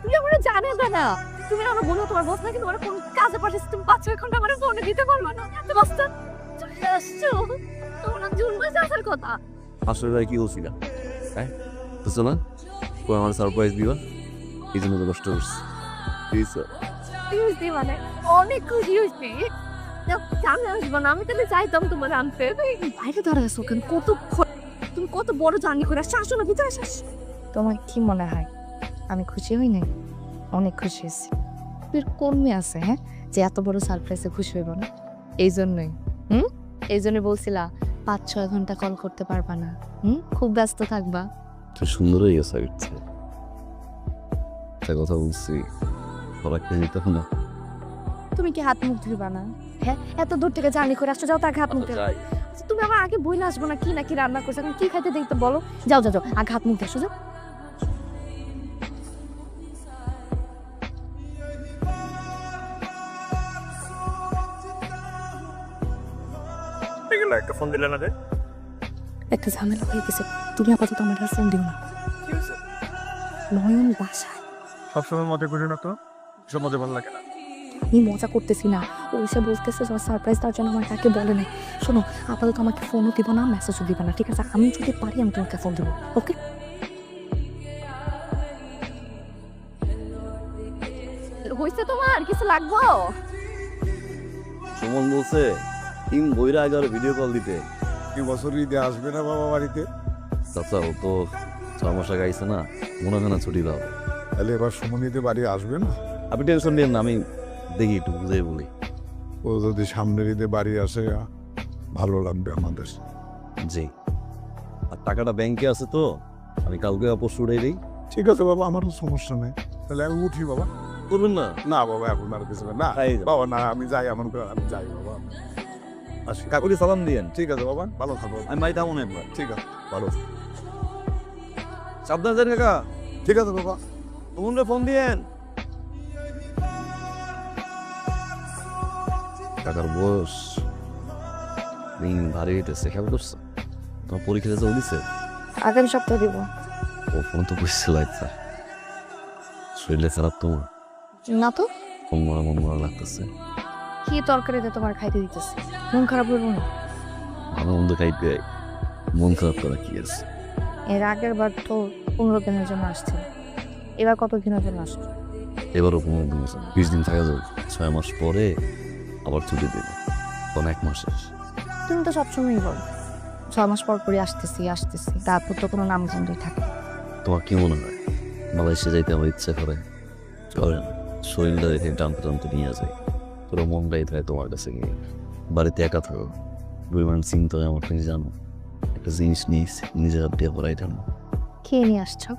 তুমি আমার জানে না তুমি আমার বলো তোমার বস নাকি তোমার কোন কাজে পাঠিয়েছে তুমি 5-6 ঘন্টা আমার ফোনে দিতে পারবে না এত বস্তা চলে আসছো তোমরা জুন মাসে আসার কথা আসলে ভাই কি বলছিলাম হ্যাঁ তো শোনা ও আমার সারপ্রাইজ দিবা এই জন্য তো কষ্ট করছি প্লিজ টিউসডে মানে অনেক খুশি হয়েছি জানে আসবো না আমি তাহলে চাইতাম তোমার আনতে বাইরে দাঁড়ায় আছো কেন তুমি কত বড় জার্নি করে আসছো আসো না ভিতরে আসো তোমার কি মনে হয় আমি খুশি হই নাই? অনেক খুশি হয়েছি। তোর কোন মেয়ে আছে হ্যাঁ যে এত বড় সারপ্রাইজে খুশি হইব না? এই জন্যই এই জন্য বলছিলা 5-6 ঘন্টা কল করতে পারবা না, খুব ব্যস্ত থাকবা। তুই সুন্দর হয়ে গেছে আগের থেকে একটা কথা বলছি খবর নিতে না তুমি কি হাত মুখ ধুইবা না? হ্যাঁ এত দূর থেকে জার্নি করে আসছো যাও তাকে হাত মুখ ধুয়ে আচ্ছা, তুমি আমার আগে বইলে আসবো না কি নাকি রান্না করছো এখন কি খাইতে দেখতে বলো যাও যাও যাও আগে হাত মুখ ধুয়ে আসো যাও একটা ফোন দিলে না রে একটা ঝামেলা হয়ে গেছে তুমি আপাতত আমার আর ফোন দিও না কি হয়েছে নয়ন বাসায় সবসময় মজা করি না তো সব মজা ভালো লাগে না আমি মজা করতেছি না ও এসে বলতেছে সারপ্রাইজ তার জন্য আমার কাকে বলে নাই শোনো আপাতত আমাকে ফোনও দিব না মেসেজও দিবে না ঠিক আছে আমি যদি পারি আমি তোমাকে ফোন দেবো ওকে হয়েছে তোমার কিছু লাগবো সুমন বলছে বইরা আগে আর ভিডিও কল দিতে এই বছর ঈদে আসবে না বাবা বাড়িতে? চাচা ও তো 6 মাস আগে আইসে না মনে হয় না ছুটি দাও তাহলে এবার সুমন ঈদে বাড়ি আসবে না? আপনি টেনশন নিয়েন না আমি দেখি একটু বুঝাই বলি ও যদি সামনের ঈদে বাড়ি আসে ভালো লাগবে আমাদের। জি আর টাকাটা ব্যাংকে আছে তো আমি কালকে পরশু উড়াই দিই ঠিক আছে বাবা, আমারও সমস্যা নেই। তাহলে আমি উঠি বাবা। করবেন না না বাবা এখন আর কিছু না তাই যাও। বাবা, না আমি যাই, এমন করে আমি যাই বাবা। আসি কাকুকে সালাম দিয়েন ঠিক আছে বাবা, ভালো থাকো। আমি বাড়িতে আমন একবার ঠিক আছে, ভালো। সাবধান যান কাকা ঠিক আছে বাবা। তোমরা ফোন দিয়েন কাকার বয়স দিন ভারী হইতেছে খেয়াল করছো তোমার পরীক্ষা যাও দিছে আগামী সপ্তাহে দিব। ও ফোন তো বুঝছিল আচ্ছা শরীরে খারাপ তোমার না তো মন মরা লাগতেছে কি তরকারিতে তোমার খাইতে দিতেছে, মন খারাপ হইব না? ভালো মন্দ খাইতে মন খারাপ করা কি আছে এর আগের বার তো 15 দিনের জন্য আসছিল, এবার কত দিনের জন্য আসছো? এবারও 15 দিন আছে 20 দিন থাকা যাবে 6 মাস পরে আবার ছুটি দেবে কোন 1 মাসের তুমি তো সবসময়ই বলো 6 মাস পর পরই আসতেছি তারপর তো কোনো নাম গন্ধই থাকে। তোমার কি মনে হয় মালয়েশিয়া যাইতে আমার ইচ্ছা করে চলেন শরীরটা দেখে টানতে টানতে নিয়ে যায় পুরো মনটাই থাকে তোমার কাছে গিয়ে বাড়িতে একা থাকো পরিমাণ চিন্তা হয় আমার তুমি জানো একটা জিনিস নিয়ে নিজের হাত দিয়ে পড়াই টানো খেয়ে নিয়ে আসছো?